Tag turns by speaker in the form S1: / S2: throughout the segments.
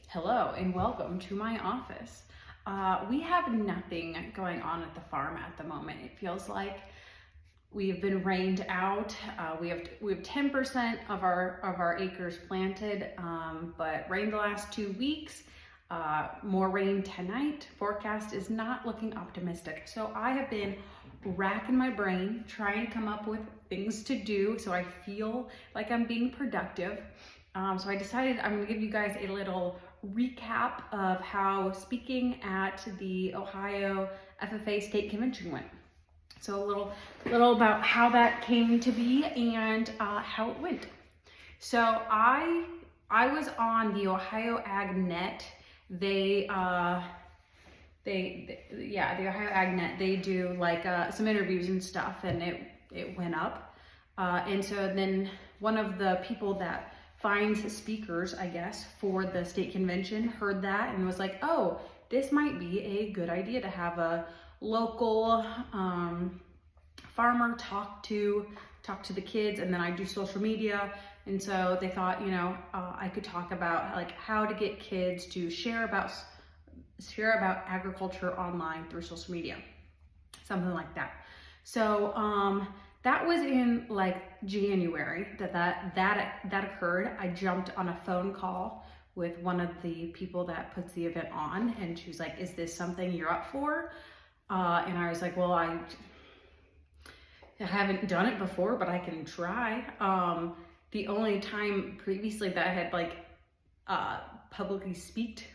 S1: Hello and welcome to my office. We have nothing going on at the farm at the moment. It feels like we've been rained out. We have 10% of our acres planted, but rain the last 2 weeks. More rain tonight. Forecast is not looking optimistic. So I have been racking my brain trying to come up with things to do so I feel like I'm being productive. So I decided I'm going to give you guys a little recap of how speaking at the Ohio FFA State Convention went. So a little about how that came to be and how it went. So I was on the Ohio AgNet. The Ohio AgNet. They do like some interviews and stuff, and it went up. And so then one of the people that finds speakers, I guess, for the state convention heard that and was like, oh, this might be a good idea to have a local farmer talk to the kids, and then I do social media. And so they thought, I could talk about like how to get kids to share about agriculture online through social media, something like that. So that was in like January that occurred. I jumped on a phone call with one of the people that puts the event on, and she was like, is this something you're up for? And I was like, well, I haven't done it before, but I can try. The only time previously that I had like publicly spoken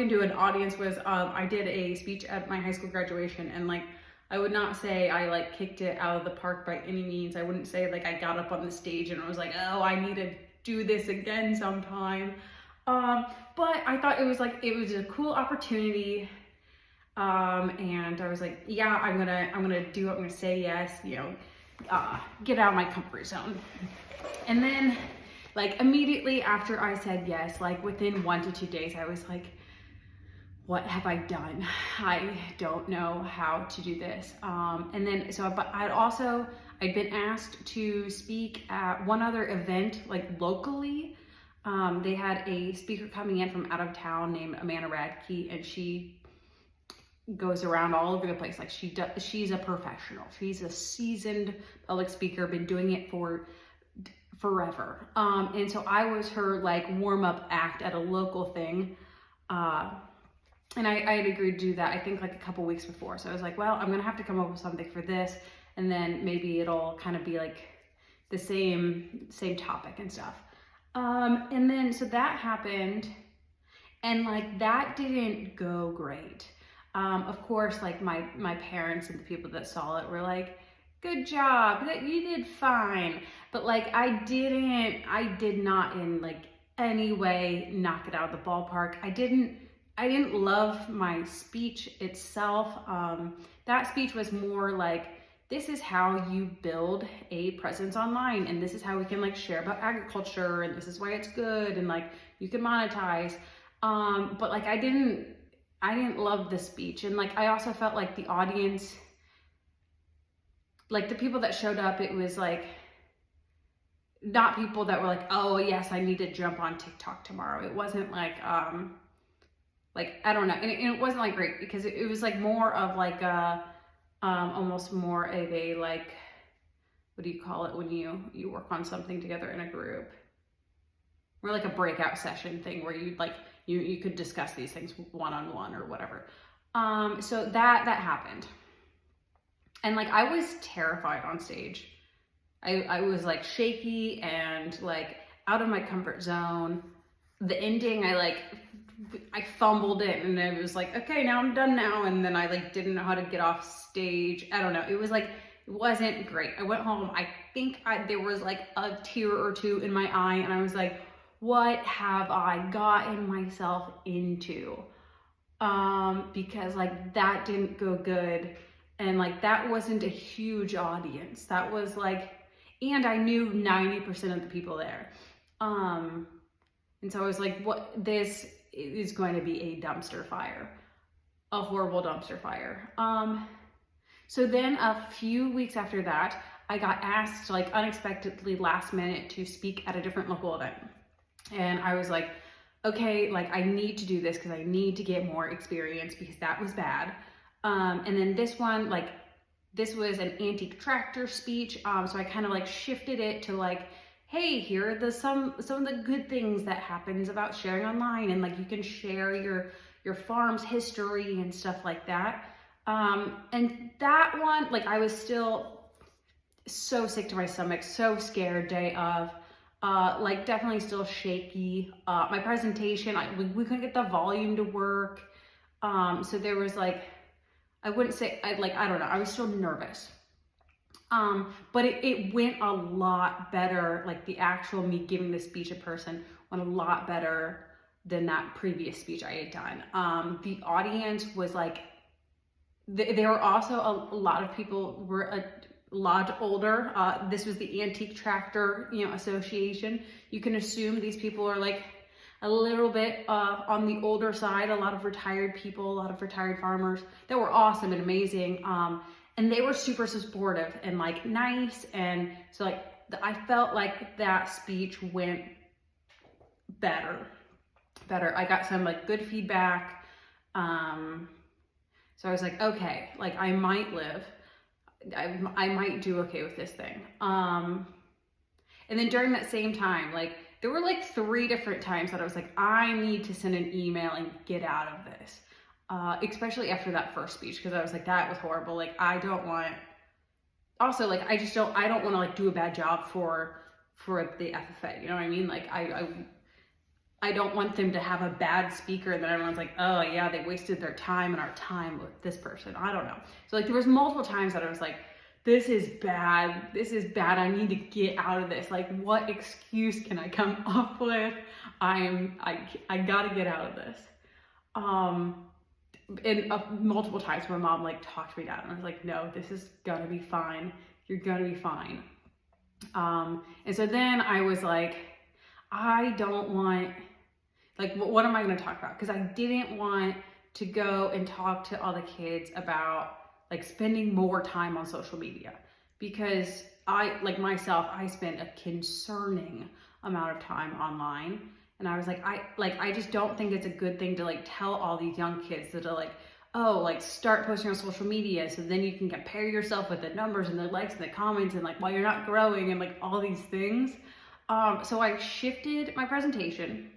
S1: to an audience was I did a speech at my high school graduation, and like I would not say I like kicked it out of the park by any means. I wouldn't say like I got up on the stage and I was like, oh, I need to do this again sometime. But I thought it was a cool opportunity. And I was like, yeah, I'm gonna do it. I'm gonna say yes, get out of my comfort zone. And then like immediately after I said yes, like within 1 to 2 days, I was like, what have I done? I don't know how to do this. And then, but I'd been asked to speak at one other event, like locally. They had a speaker coming in from out of town named Amanda Radke, and she goes around all over the place. Like she's a professional. She's a seasoned public speaker, been doing it for forever. And so I was her like warm-up act at a local thing. And I had agreed to do that, I think like a couple weeks before. So I was like, well, I'm gonna have to come up with something for this, and then maybe it'll kind of be like the same topic and stuff. And then so that happened, and like that didn't go great. Of course, like my parents and the people that saw it were like, good job, that you did fine. But like I did not in like any way knock it out of the ballpark. I didn't love my speech itself. That speech was more like, this is how you build a presence online, and this is how we can like share about agriculture, and this is why it's good, and like you can monetize. But like I didn't love the speech. And like I also felt like the audience, like the people that showed up, it was like not people that were like, oh yes, I need to jump on TikTok tomorrow. It wasn't like I don't know, and it wasn't like great, because it was like more of like a almost more of a like, what do you call it when you work on something together in a group, or like a breakout session thing where you like you could discuss these things one-on-one or whatever. So that happened, and like I was terrified on stage. I was like shaky and like out of my comfort zone. The ending, I fumbled it, and I was like, okay, now I'm done now. And then I like didn't know how to get off stage. I don't know. It was like, it wasn't great. I went home. I think there was like a tear or two in my eye, and I was like, what have I gotten myself into? Because like that didn't go good. And like, that wasn't a huge audience. That was like, and I knew 90% of the people there. And so I was like, this is going to be a dumpster fire, a horrible dumpster fire. So then a few weeks after that, I got asked like unexpectedly last minute to speak at a different local event. And I was like, okay, like I need to do this because I need to get more experience because that was bad. And then this one, like this was an antique tractor speech. So I kind of like shifted it to like, hey, here are some of the good things that happens about sharing online, and like you can share your farm's history and stuff like that. And that one, like I was still so sick to my stomach, so scared day of, like definitely still shaky. My presentation, we couldn't get the volume to work. So there was like, I wouldn't say, I don't know, I was still nervous. But it went a lot better, like the actual me giving the speech in person went a lot better than that previous speech I had done. The audience was like, there were also a lot of people were a lot older. This was the Antique Tractor, Association. You can assume these people are like a little bit on the older side, a lot of retired people, a lot of retired farmers that were awesome and amazing. And they were super supportive and like nice. And so like, I felt like that speech went better. I got some like good feedback. So I was like, okay, like I might live. I might do okay with this thing. And then during that same time, like there were like 3 different times that I was like, I need to send an email and get out of this. Especially after that first speech, because I was like, that was horrible. Like I don't want, also like, I don't want to like do a bad job for the FFA. You know what I mean? Like I don't want them to have a bad speaker and then everyone's like, oh yeah, they wasted their time and our time with this person. I don't know. So like there was multiple times that I was like, this is bad. I need to get out of this. Like what excuse can I come up with? I gotta get out of this. And multiple times my mom like talked me down. I was like, no, this is gonna be fine. You're gonna be fine. And so then I was like, I don't want, like, what am I going to talk about? Because I didn't want to go and talk to all the kids about like spending more time on social media, because I, like myself, I spent a concerning amount of time online. And I was like, I just don't think it's a good thing to like tell all these young kids that are like, oh, like start posting on social media so then you can compare yourself with the numbers and the likes and the comments and like while you're not growing and like all these things. So I shifted my presentation.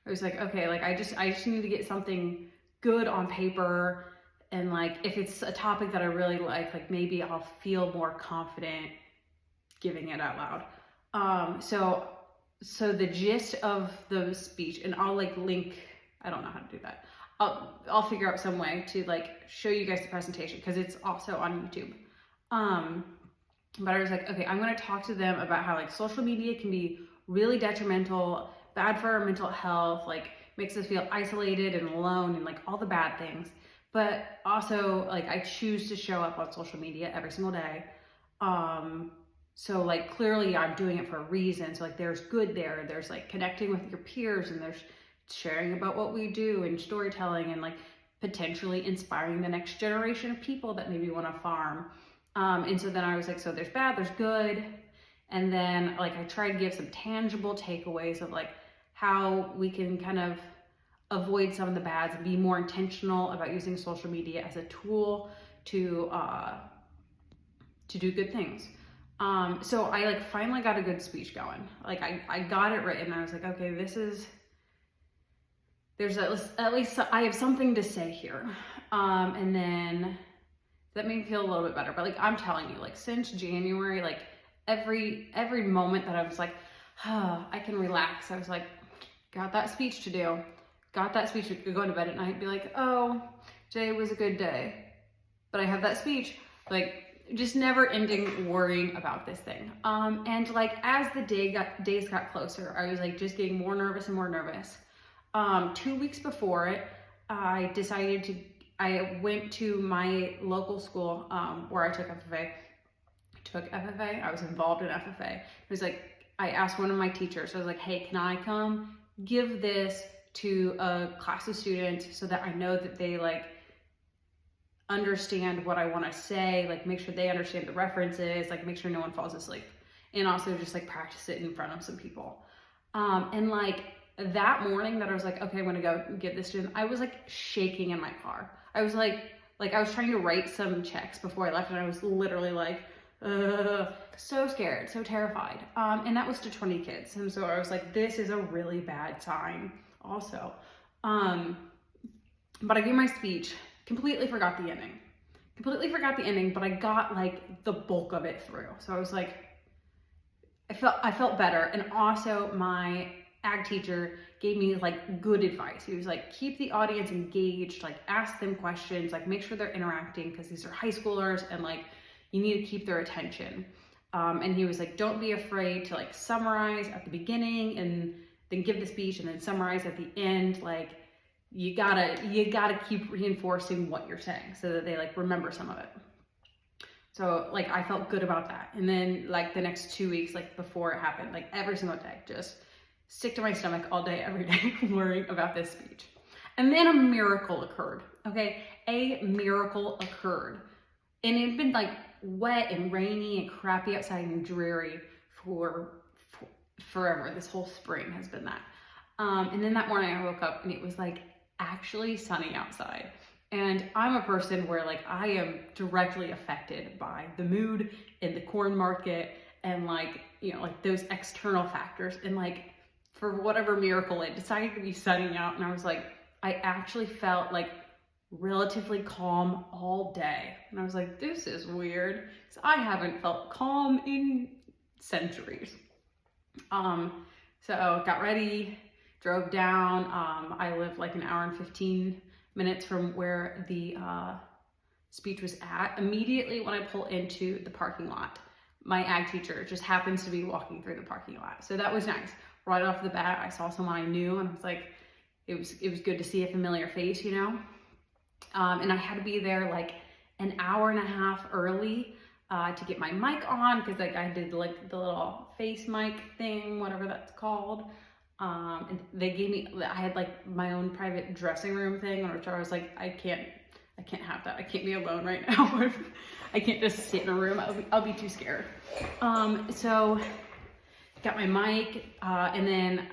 S1: I was like, okay, like I just need to get something good on paper, and like if it's a topic that I really like maybe I'll feel more confident giving it out loud. So the gist of the speech, and I'll like link, I don't know how to do that. I'll figure out some way to like show you guys the presentation because it's also on YouTube. But I was like, okay, I'm going to talk to them about how like social media can be really detrimental, bad for our mental health, like makes us feel isolated and alone and like all the bad things. But also like I choose to show up on social media every single day. So like clearly I'm doing it for a reason. So like there's good there. There's like connecting with your peers, and there's sharing about what we do and storytelling and like potentially inspiring the next generation of people that maybe want to farm. And so then I was like, so there's bad, there's good. And then like I try to give some tangible takeaways of like how we can kind of avoid some of the bads and be more intentional about using social media as a tool to do good things. So I like finally got a good speech going. Like I got it written. I was like, okay, there's at least I have something to say here. And then that made me feel a little bit better. But like I'm telling you, like since January, like every moment that I was like, I can relax. I was like, got that speech to do. Got that speech to go to bed at night and be like, oh, today was a good day. But I have that speech. Like just never ending worrying about this thing. And like as the days got closer, I was like just getting more nervous and more nervous. 2 weeks before it, I went to my local school where I took FFA. I was involved in FFA. It was like, I asked one of my teachers, I was like, hey, can I come give this to a class of students so that I know that they like understand what I want to say, like make sure they understand the references, like make sure no one falls asleep, and also just like practice it in front of some people. And like that morning that I was like, okay, I'm gonna go give this to him, I was like shaking in my car. I was like I was trying to write some checks before I left, and I was literally like, so scared, so terrified. And that was to 20 kids. And so I was like, this is a really bad sign also. But I gave my speech, completely forgot the ending. But I got like the bulk of it through. So I was like, I felt better. And also my ag teacher gave me like good advice. He was like, keep the audience engaged, like ask them questions, like make sure they're interacting, because these are high schoolers and like you need to keep their attention. And he was like, don't be afraid to like summarize at the beginning and then give the speech and then summarize at the end. Like you gotta keep reinforcing what you're saying so that they like remember some of it. So like I felt good about that. And then like the next 2 weeks, like before it happened, like every single day, just sick to my stomach all day, every day, worrying about this speech. And then a miracle occurred, okay? A miracle occurred. And it had been like wet and rainy and crappy outside and dreary for forever. This whole spring has been that. And then that morning I woke up and it was like actually sunny outside. And I'm a person where like I am directly affected by the mood in the corn market and like, you know, like those external factors. And like for whatever miracle, it decided to be sunny out. And I was like, I actually felt like relatively calm all day. And I was like, this is weird, because I haven't felt calm in centuries. So got ready, drove down. I live like an hour and 15 minutes from where the speech was at. Immediately when I pull into the parking lot, my ag teacher just happens to be walking through the parking lot. So that was nice. Right off the bat, I saw someone I knew, and I was like, it was good to see a familiar face, you know? And I had to be there like an hour and a half early to get my mic on, because like I did like the little face mic thing, whatever that's called. And they gave me, I had like my own private dressing room thing, which I was like, I can't have that. I can't be alone right now. I can't just sit in a room. I'll be too scared. So got my mic, and then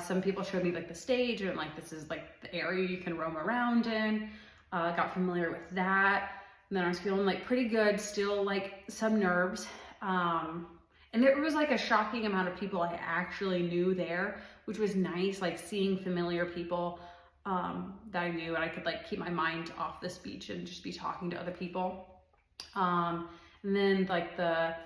S1: some people showed me like the stage, and like this is like the area you can roam around in. Got familiar with that. And then I was feeling like pretty good, still like some nerves. And there was like a shocking amount of people I actually knew there, which was nice, like seeing familiar people that I knew, and I could like keep my mind off the speech and just be talking to other people. And then like the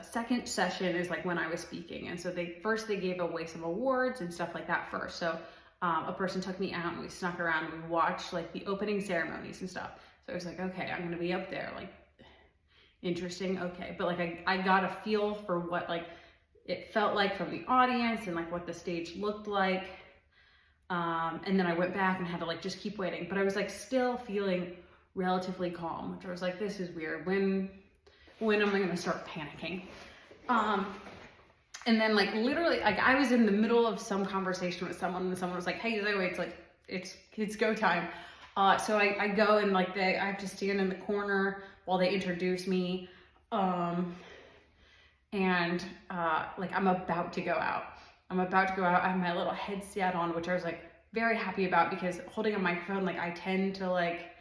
S1: second session is like when I was speaking. And so they gave away some awards and stuff like that first. So a person took me out and we snuck around and we watched like the opening ceremonies and stuff. So I was like, okay, I'm gonna be up there, like interesting, okay. But like I got a feel for what like it felt like from the audience and like what the stage looked like. And then I went back and had to like just keep waiting. But I was like still feeling relatively calm, which I was like, this is weird. When am I gonna start panicking? And then like literally, like I was in the middle of some conversation with someone, and someone was like, hey, Zoe, it's go time. So I go and like I have to stand in the corner while they introduce me. And like I'm about to go out. I have my little headset on, which I was like very happy about, because holding a microphone, like I tend to like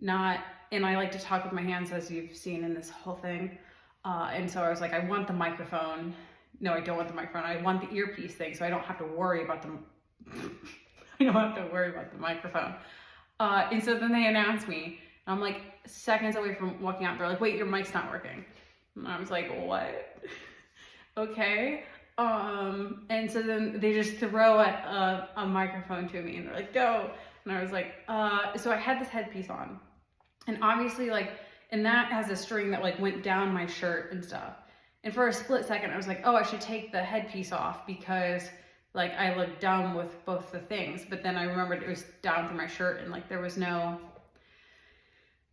S1: not, and I like to talk with my hands, as you've seen in this whole thing. And so I was like, I want the microphone. No, I don't want the microphone. I want the earpiece thing, so I don't have to worry about the microphone. And so then they announced me. And I'm like seconds away from walking out. They're like, wait, your mic's not working. And I was like, what? Okay. And so then they just throw a microphone to me and they're like, go. And I was like, so I had this headpiece on. And obviously like, and that has a string that like went down my shirt and stuff. And for a split second, I was like, oh, I should take the headpiece off because like I looked dumb with both the things. But then I remembered it was down through my shirt and like there was no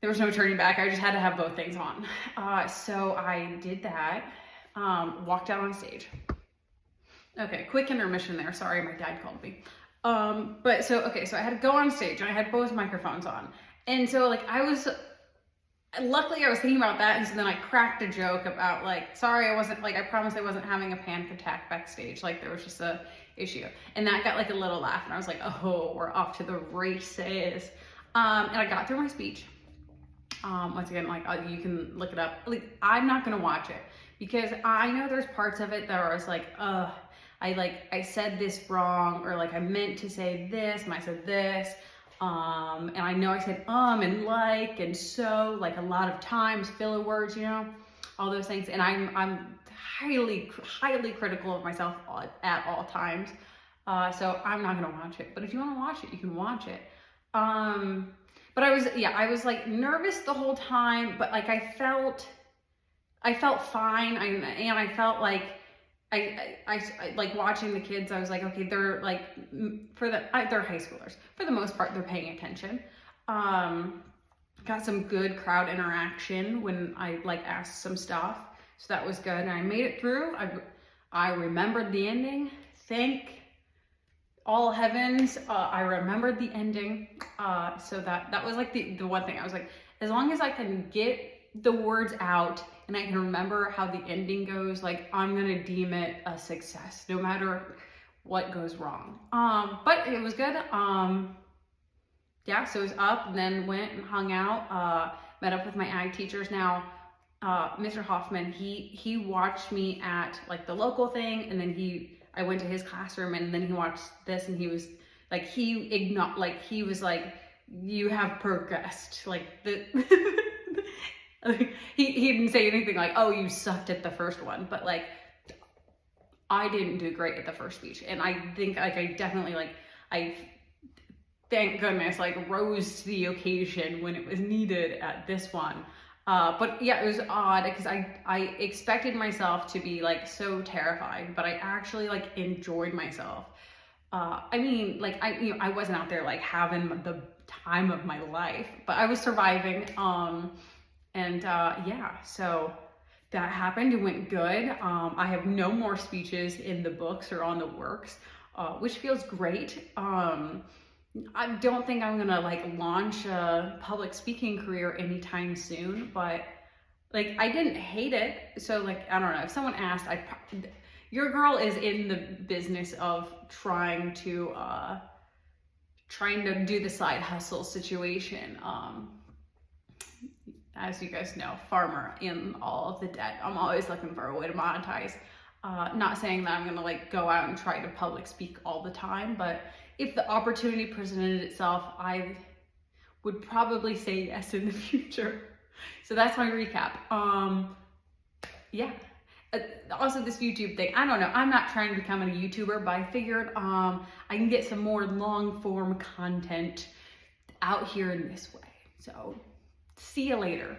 S1: turning back. I just had to have both things on. So I did that, walked out on stage. Okay, quick intermission there. Sorry, my dad called me. So I had to go on stage and I had both microphones on. And so like I was luckily I was thinking about that, and so then I cracked a joke about like, sorry, I wasn't like, I promised I wasn't having a panic attack backstage. Like there was just a issue, and that got like a little laugh, and I was like, oh, we're off to the races. And I got through my speech. Once again, like you can look it up. Like I'm not gonna watch it because I know there's parts of it that I was like, I said this wrong, or like I meant to say this and I said this. And I know I said and like and so, like a lot of times, filler words, you know, all those things. And I'm highly critical of myself at all times. So I'm not gonna watch it. But if you want to watch it, you can watch it. But I was like nervous the whole time, but like I felt fine. I felt like I like watching the kids. I was like, okay, they're like, they're high schoolers. For the most part, they're paying attention. Got some good crowd interaction when I like asked some stuff. So that was good. And I made it through. I remembered the ending. Thank all heavens, I remembered the ending. So that was like the one thing. I was like, as long as I can get the words out and I can remember how the ending goes, like I'm gonna deem it a success, no matter what goes wrong. But it was good. Yeah, so it was up, and then went and hung out, met up with my ag teachers. Now, Mr. Hoffman, he watched me at like the local thing, and then I went to his classroom, and then he watched this, and he was like, he was like, you have progressed. Like he didn't say anything like, oh, you sucked at the first one, but like, I didn't do great at the first speech. And I think like, I definitely like, thank goodness, like rose to the occasion when it was needed at this one. But yeah, it was odd because I expected myself to be like so terrified, but I actually like enjoyed myself. I mean, like I wasn't out there like having the time of my life, but I was surviving. Yeah, so that happened. It went good. I have no more speeches in the books or on the works, which feels great. I don't think I'm gonna like launch a public speaking career anytime soon, but like I didn't hate it. So like, I don't know, if someone asked, your girl is in the business of trying to do the side hustle situation. As you guys know, farmer in all of the debt. I'm always looking for a way to monetize. Not saying that I'm gonna like go out and try to public speak all the time, but if the opportunity presented itself, I would probably say yes in the future. So that's my recap. Yeah. Also this YouTube thing, I don't know, I'm not trying to become a YouTuber, but I figured I can get some more long form content out here in this way. So see you later.